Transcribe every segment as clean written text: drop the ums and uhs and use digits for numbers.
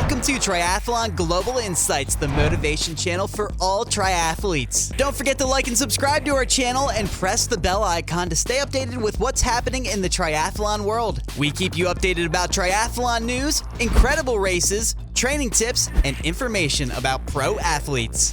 Welcome to Triathlon Global Insights, the motivation channel for all triathletes. Don't forget to like and subscribe to our channel and press the bell icon to stay updated with what's happening in the triathlon world. We keep you updated about triathlon news, incredible races, training tips, and information about pro athletes.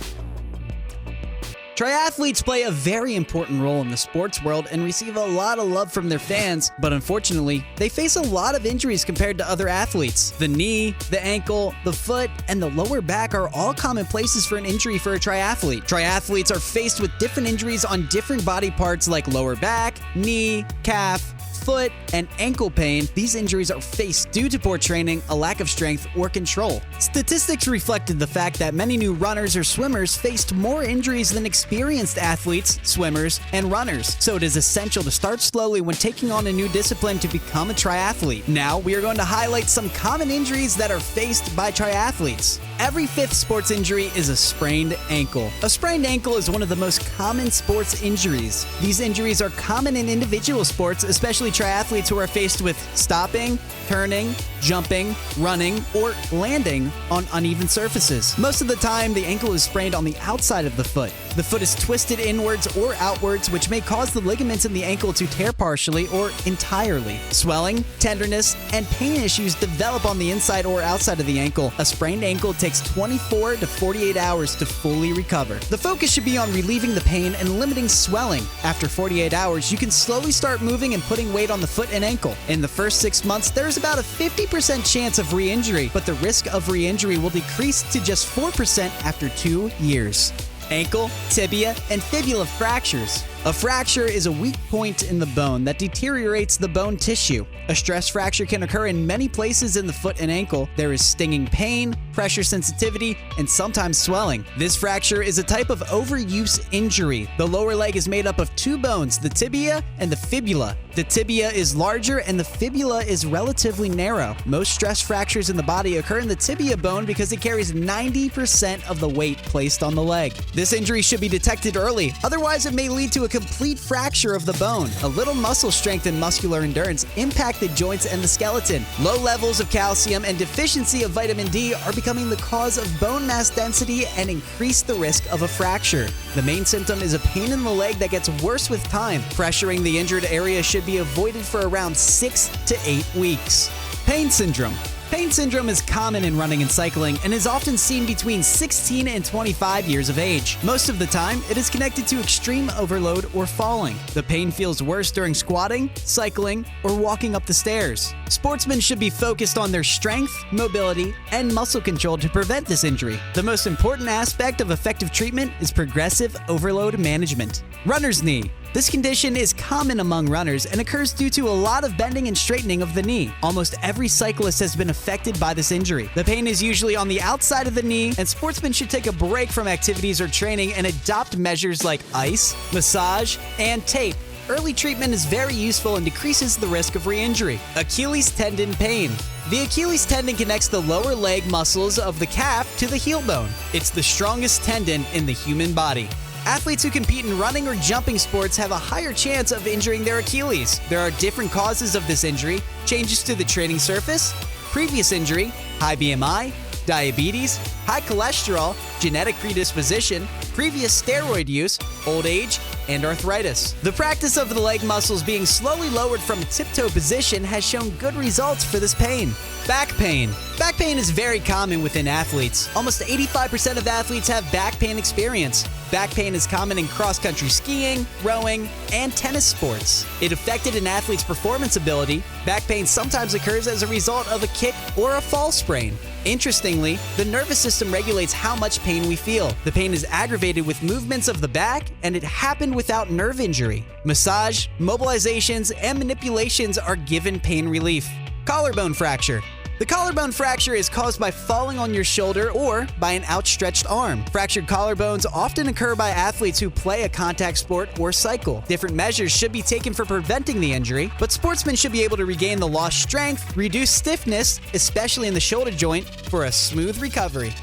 Triathletes play a very important role in the sports world and receive a lot of love from their fans, but unfortunately, they face a lot of injuries compared to other athletes. The knee, the ankle, the foot, and the lower back are all common places for an injury for a triathlete. Triathletes are faced with different injuries on different body parts like lower back, knee, calf, foot, and ankle pain. These injuries are faced due to poor training, a lack of strength, or control. Statistics reflected the fact that many new runners or swimmers faced more injuries than experienced athletes, swimmers, and runners. So it is essential to start slowly when taking on a new discipline to become a triathlete. Now, we are going to highlight some common injuries that are faced by triathletes. Every fifth sports injury is a sprained ankle. A sprained ankle is one of the most common sports injuries. These injuries are common in individual sports, especially triathletes who are faced with stopping, turning, jumping, running, or landing on uneven surfaces. Most of the time, the ankle is sprained on the outside of the foot. The foot is twisted inwards or outwards, which may cause the ligaments in the ankle to tear partially or entirely. Swelling, tenderness, and pain issues develop on the inside or outside of the ankle. A sprained ankle takes 24 to 48 hours to fully recover. The focus should be on relieving the pain and limiting swelling. After 48 hours, you can slowly start moving and putting weight on the foot and ankle. In the first 6 months, there's about a 50% chance of re-injury, but the risk of re-injury will decrease to just 4% after 2 years. Ankle, tibia, and fibula fractures. A fracture is a weak point in the bone that deteriorates the bone tissue. A stress fracture can occur in many places in the foot and ankle. There is stinging pain, pressure sensitivity, and sometimes swelling. This fracture is a type of overuse injury. The lower leg is made up of two bones, the tibia and the fibula. The tibia is larger and the fibula is relatively narrow. Most stress fractures in the body occur in the tibia bone because it carries 90% of the weight placed on the leg. This injury should be detected early, otherwise it may lead to a complete fracture of the bone. A little muscle strength and muscular endurance impact the joints and the skeleton. Low levels of calcium and deficiency of vitamin D are becoming the cause of bone mass density and increase the risk of a fracture. The main symptom is a pain in the leg that gets worse with time. Pressuring the injured area should be avoided for around 6 to 8 weeks. Pain syndrome. Pain syndrome is common in running and cycling and is often seen between 16 and 25 years of age. Most of the time, it is connected to extreme overload or falling. The pain feels worse during squatting, cycling, or walking up the stairs. Sportsmen should be focused on their strength, mobility, and muscle control to prevent this injury. The most important aspect of effective treatment is progressive overload management. Runner's knee. This condition is common among runners and occurs due to a lot of bending and straightening of the knee. Almost every cyclist has been affected by this injury. The pain is usually on the outside of the knee, and sportsmen should take a break from activities or training and adopt measures like ice, massage, and tape. Early treatment is very useful and decreases the risk of re-injury. Achilles tendon pain. The Achilles tendon connects the lower leg muscles of the calf to the heel bone. It's the strongest tendon in the human body. Athletes who compete in running or jumping sports have a higher chance of injuring their Achilles. There are different causes of this injury: changes to the training surface, previous injury, high BMI, diabetes, high cholesterol, genetic predisposition, previous steroid use, old age, and arthritis. The practice of the leg muscles being slowly lowered from a tiptoe position has shown good results for this pain. Back pain. Back pain is very common within athletes. Almost 85% of athletes have back pain experience. Back pain is common in cross-country skiing, rowing, and tennis sports. It affected an athlete's performance ability. Back pain sometimes occurs as a result of a kick or a fall sprain. Interestingly, the nervous system regulates how much pain we feel. The pain is aggravated with movements of the back, and it happened without nerve injury. Massage, mobilizations, and manipulations are given pain relief. Collarbone fracture. The collarbone fracture is caused by falling on your shoulder or by an outstretched arm. Fractured collarbones often occur by athletes who play a contact sport or cycle. Different measures should be taken for preventing the injury, but sportsmen should be able to regain the lost strength, reduce stiffness, especially in the shoulder joint, for a smooth recovery.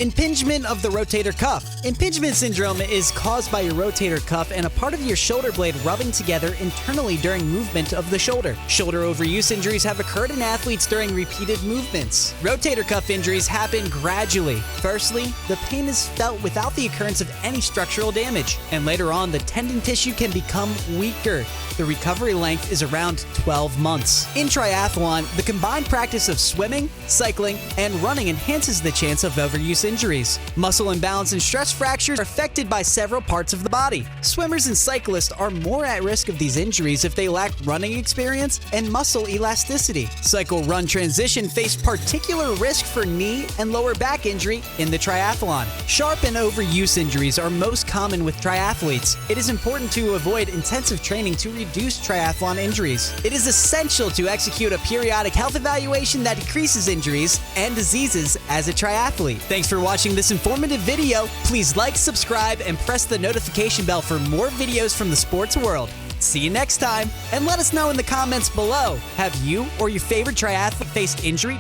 Impingement of the rotator cuff. Impingement syndrome is caused by your rotator cuff and a part of your shoulder blade rubbing together internally during movement of the shoulder. Shoulder overuse injuries have occurred in athletes during repeated movements. Rotator cuff injuries happen gradually. Firstly, the pain is felt without the occurrence of any structural damage, and later on, the tendon tissue can become weaker. The recovery length is around 12 months. In triathlon, the combined practice of swimming, cycling, and running enhances the chance of overuse injuries. Muscle imbalance and stress fractures are affected by several parts of the body. Swimmers and cyclists are more at risk of these injuries if they lack running experience and muscle elasticity. Cycle-run transition face particular risk for knee and lower back injury in the triathlon. Sharp and overuse injuries are most common with triathletes. It is important to avoid intensive training to reduce triathlon injuries. It is essential to execute a periodic health evaluation that decreases injuries and diseases as a triathlete. Thanks for watching this informative video. Please like, subscribe, and press the notification bell for more videos from the sports world. See you next time, and let us know in the comments below, have you or your favorite triathlete faced injury